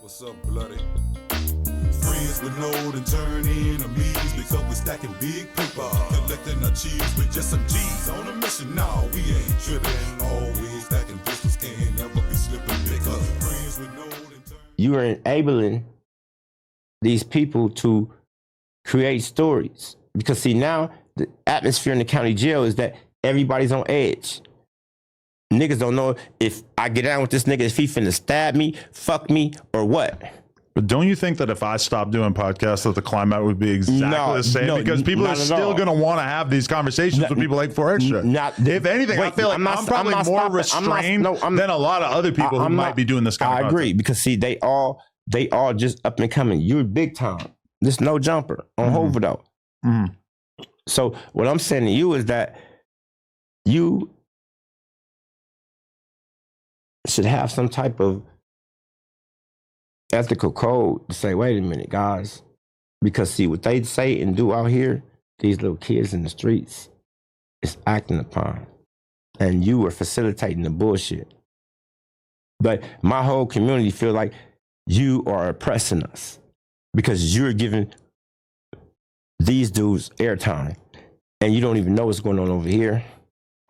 What's up, bloody? Friends with no and turn enemies because we stacking big paper, collecting our cheese with just some G's on a mission. No, we ain't tripping. Always stacking pistols, can't never be slipping because friends with no and turn. You are enabling these people to create stories because see now the atmosphere in the county jail is that everybody's on edge. Niggas don't know if I get down with this nigga, if he finna stab me, fuck me, or what. But don't you think that if I stopped doing podcasts that the climate would be exactly the same? Because people are still going to want to have these conversations with people like 4 Extra. If anything, I feel like I'm probably more restrained than a lot of other people who might be doing this kind of content. I agree, because see, they all just up and coming. You're big time. This no jumper on Hoover though. Mm-hmm. So what I'm saying to you is that you should have some type of ethical code to say, wait a minute, guys, because see what they say and do out here, these little kids in the streets, is acting upon, and you are facilitating the bullshit. But my whole community feel like you are oppressing us because you're giving these dudes airtime, and you don't even know what's going on over here.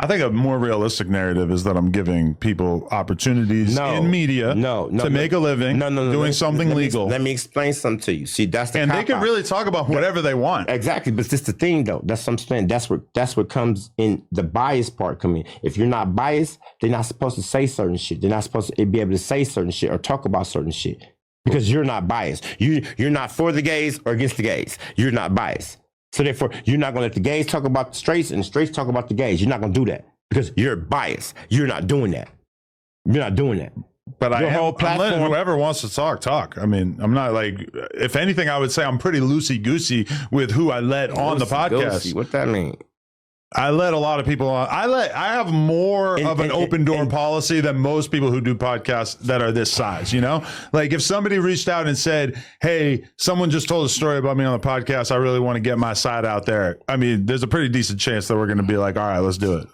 I think a more realistic narrative is that I'm giving people opportunities in media to make a living doing something legal. Let me explain something to you. See, that's the and they can really talk about whatever they want. Exactly, but this the thing though. That's what I'm saying. That's what comes in the bias part. Come in. If you're not biased, they're not supposed to say certain shit. They're not supposed to be able to say certain shit or talk about certain shit because you're not biased. You're not for the gays or against the gays. You're not biased. So therefore, you're not going to let the gays talk about the straights and the straights talk about the gays. You're not going to do that because you're biased. You're not doing that. You're not doing that. But I'm letting whoever wants to talk. I mean, I'm not like, if anything, I would say I'm pretty loosey-goosey with who I let on the podcast. What that mean? I let a lot of people on. I have more of an open door policy than most people who do podcasts that are this size, you know? Like if somebody reached out and said, hey, someone just told a story about me on the podcast, I really want to get my side out there. I mean, there's a pretty decent chance that we're going to be like, all right, let's do it.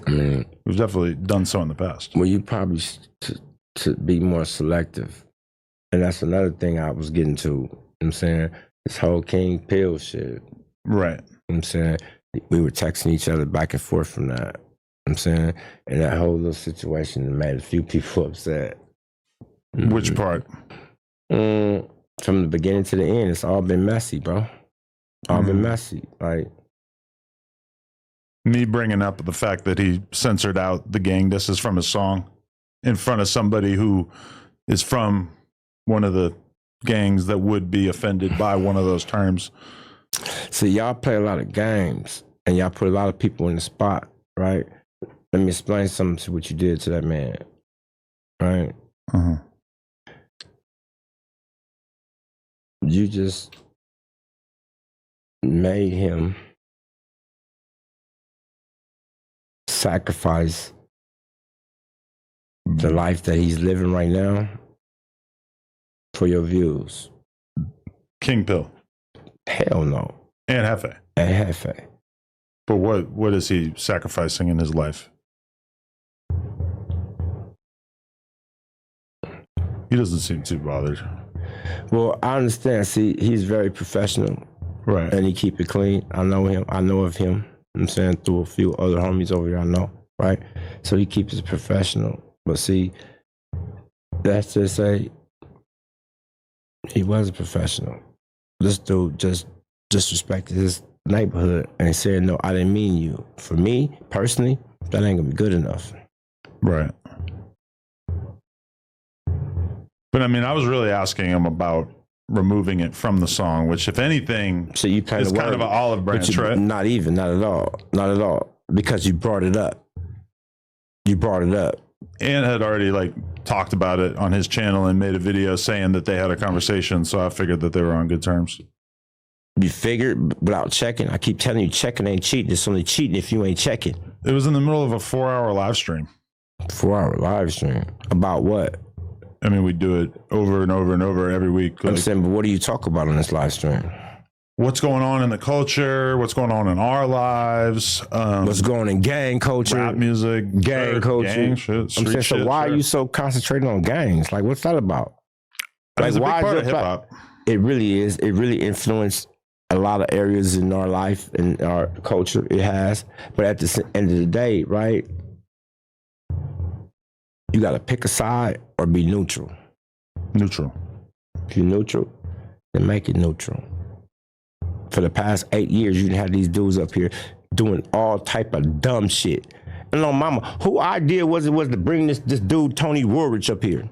I mean, we've definitely done so in the past. Well, you probably to be more selective. And that's another thing I was getting to. You know what I'm saying? This whole King Pill shit. Right. You know what I'm saying? We were texting each other back and forth from that. You know what I'm saying? And that whole little situation made a few people upset. Which part? From the beginning to the end, it's all been messy, bro. All been messy. Like me bringing up the fact that he censored out the gang disses from his song in front of somebody who is from one of the gangs that would be offended by one of those terms. See, y'all play a lot of games and y'all put a lot of people in the spot, right? Let me explain something to what you did to that man, right? Uh-huh. You just made him sacrifice the life that he's living right now for your views. King Pill. Hell no. And Hefe. And Hefe. But what is he sacrificing in his life? He doesn't seem too bothered. Well, I understand. See, he's very professional. Right. And he keep it clean. I know him. I know of him. I'm saying through a few other homies over here I know. Right? So he keeps it professional. But see, that's just say he was a professional. This dude just disrespected his neighborhood and said, no, I didn't mean you. For me, personally, that ain't gonna be good enough. Right. But I mean, I was really asking him about removing it from the song, which if anything, so you is kind of an olive branch, right? Not even, not at all. Not at all. Because you brought it up. You brought it up. And had already talked about it on his channel and made a video saying that they had a conversation. So I figured that they were on good terms. You figured without checking? I keep telling you, checking ain't cheating. It's only cheating if you ain't checking. It was in the middle of a 4-hour live stream. 4-hour live stream? About what? I mean, we do it over and over and over every week. I'm saying, but what do you talk about on this live stream? what's going on in the culture, what's going on in our lives, what's going on in gang culture, rap music, gang culture. Gang shit, I'm street saying, so shit, why sure. are you so concentrated on gangs? Like, what's that about? Like, it's a big why is part your of hip hop. It really is. It really influenced a lot of areas in our life and our culture. It has. But at the end of the day, right, you got to pick a side or be neutral. Neutral. If you're neutral, then make it neutral. For the past 8 years, you had these dudes up here doing all type of dumb shit. And no, mama, who idea was it to bring this dude Tony Woolrich up here?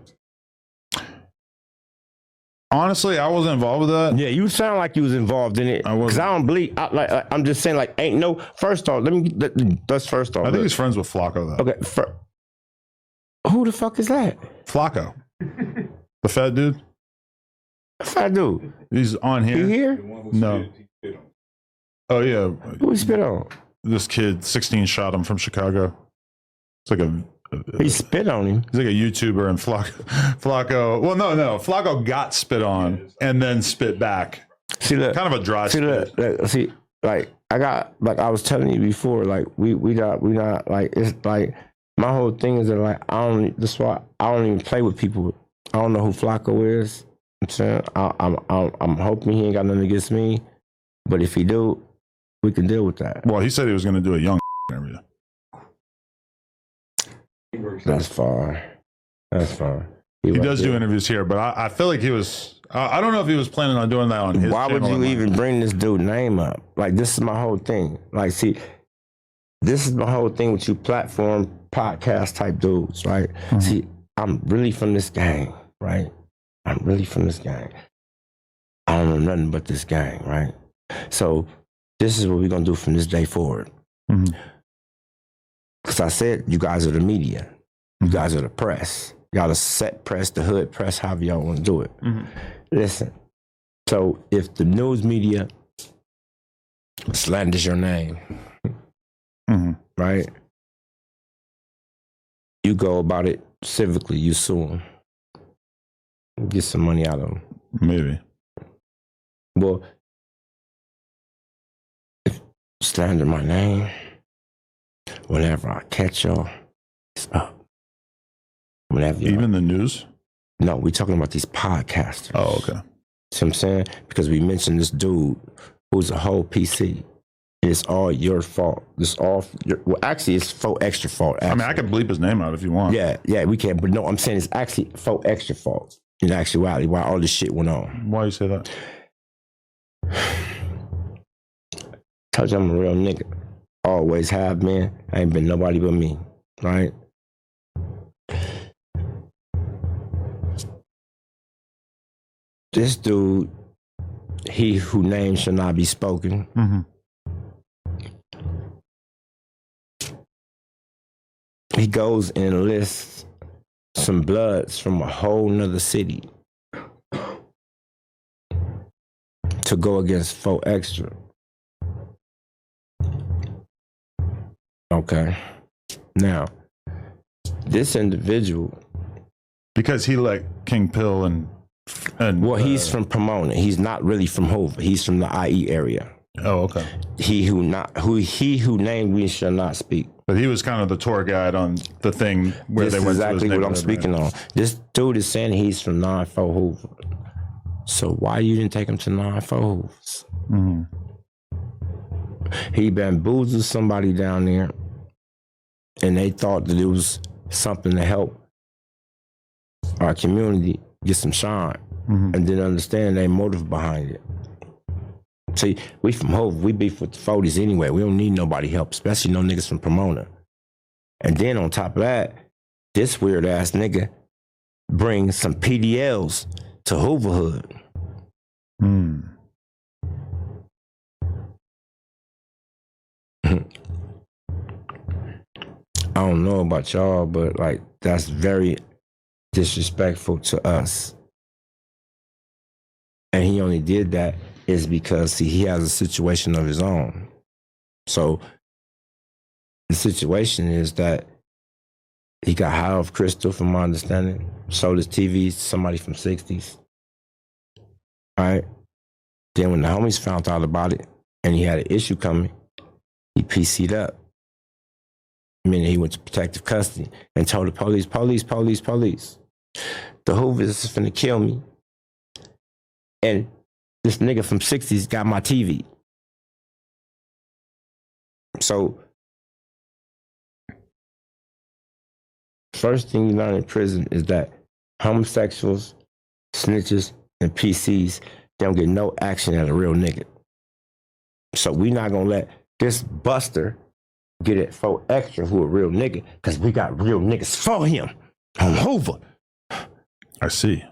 Honestly, I wasn't involved with that. Yeah, you sound like you was involved in it. Because I don't believe. I'm just saying, like, ain't no. First off, let's first off. I think he's friends with Flacco, though. Okay, who the fuck is that? Flacco, the fat dude. Fat dude. He's on here. He here? No. Oh yeah. Who he spit on? This kid, 16, shot him from Chicago. It's like he spit on him. He's like a YouTuber, and Flacco. Well, no. Flacco got spit on and then spit back. See, look, kind of a dry spit. Look, see, like I was telling you before, like we not like, it's like my whole thing is that, like, that's why I don't even play with people. I don't know who Flacco is. I'm saying I'm hoping he ain't got nothing against me, but if he do, we can deal with that. Well, he said he was going to do a young interview. That's fine. He does do interviews here, but I feel like he was. I don't know if he was planning on doing that on his. Why would you even bring this dude's name up? Like, this is my whole thing. Like, see, this is my whole thing with you platform podcast type dudes, right? Mm-hmm. See, I'm really from this gang, right? I don't know nothing but this gang, right? So this is what we're gonna do from this day forward. Mm-hmm. Because I said, you guys are the media. You guys are the press. Y'all the set press, the hood press, however y'all want to do it. Mm-hmm. Listen, so if the news media slanders your name, right? You go about it civically, you sue them. Get some money out of them. Maybe. Well, if you slander my name, whenever I catch y'all, it's up. Whenever even the news? No, we're talking about these podcasters. Oh, okay. See what I'm saying? Because we mentioned this dude who's a whole P.C. It's all your fault. It's all well, actually, it's faux extra fault. Actually. I mean, I can bleep his name out if you want. Yeah, we can. But no, I'm saying it's actually faux extra fault. In actuality, why all this shit went on. Why you say that? Told you I'm a real nigga. Always have been. Ain't been nobody but me, right? This dude, he who name shall not be spoken. Mm-hmm. He goes and lists some bloods from a whole nother city to go against faux extra. Okay. Now, this individual, because he let King Pill and well, he's from Pomona. He's not really from Hoover. He's from the IE area. Oh, okay. He who named we shall not speak. But he was kind of the tour guide on the thing where this they went. This is exactly what I'm speaking on. This dude is saying he's from 94 Hoover. So why you didn't take him to 94 Hoovers? Mm-hmm. He bamboozled somebody down there, and they thought that it was something to help our community get some shine, and didn't understand their motive behind it. See, we from Hoover, we beef with the 40s anyway. We don't need nobody help, especially no niggas from Pomona. And then on top of that, this weird ass nigga brings some PDLs to Hoover Hood. I don't know about y'all, but like, that's very disrespectful to us. And he only did that is because, see, he has a situation of his own. So the situation is that he got high off crystal, from my understanding, sold his TV to somebody from 60s. All right? Then when the homies found out about it and he had an issue coming, he P.C'd up. Meaning he went to protective custody and told the police, the Hoovers is finna kill me. And this nigga from 60s got my TV. So, first thing you learn in prison is that homosexuals, snitches, and PCs don't get no action at a real nigga. So we not gonna let this buster get it for extra who a real nigga, because we got real niggas for him on Hoover. I see.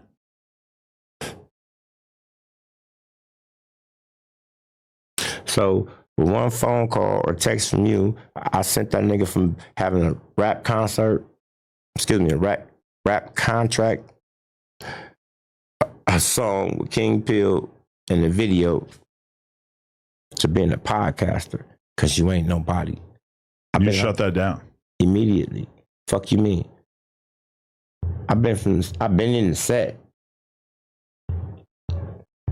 So with one phone call or text from you, I sent that nigga from having a rap contract, a song with King P.C'd, and a video to being a podcaster, because you ain't nobody. You shut that down immediately. Fuck you mean? I've been in the set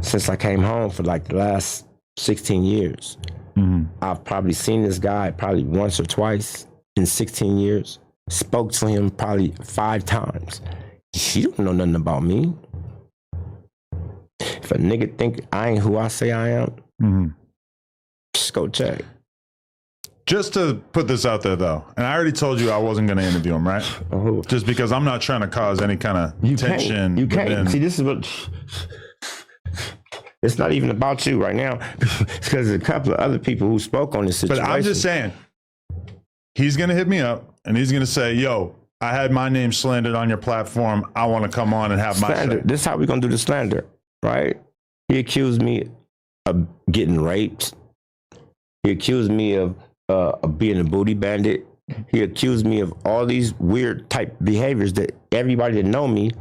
since I came home for like the last 16 years. Mm-hmm. I've probably seen this guy probably once or twice in 16 years. Spoke to him probably 5 times. He don't know nothing about me. If a nigga think I ain't who I say I am, just go check. Just to put this out there, though, and I already told you I wasn't going to interview him, right? Just because I'm not trying to cause any kind of tension. You can't. See, this is what... It's not even about you right now. It's because there's a couple of other people who spoke on this situation. But I'm just saying, he's going to hit me up, and he's going to say, yo, I had my name slandered on your platform. I want to come on and have my say. This is how we're going to do the slander, right? He accused me of getting raped. He accused me of being a booty bandit. He accused me of all these weird type behaviors that everybody that know me.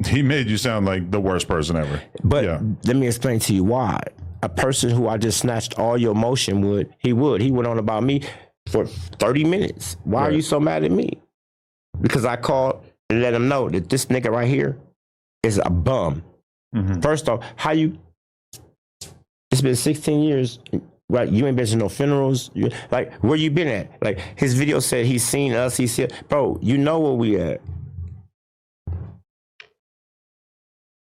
He made you sound like the worst person ever. But let me explain to you why. A person who I just snatched all your emotion would. He went on about me for 30 minutes. Why are you so mad at me? Because I called and let him know that this nigga right here is a bum. First off, it's been 16 years. Right, you ain't been to no funerals. Like, where you been at? Like, his video said he's seen us. He said, bro, you know where we at.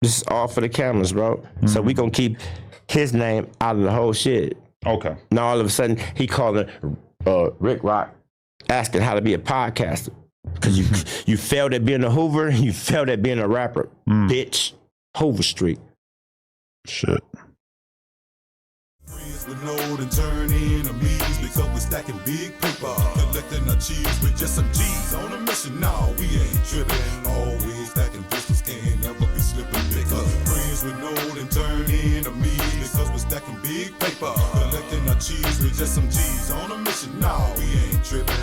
This is all for the cameras, bro. So we gonna keep his name out of the whole shit. Okay. Now all of a sudden he calling Rick Rock, asking how to be a podcaster, because you failed at being a Hoover, you failed at being a rapper, bitch. Hoover Street. Shit. With no and turn enemies because we're stacking big paper, collecting our cheese with just some G's on a mission. No, we ain't tripping. Always stacking pistols, can't never be slipping. Because friends with no and turn enemies because we're stacking big paper, collecting our cheese with just some G's on a mission. No, we ain't tripping.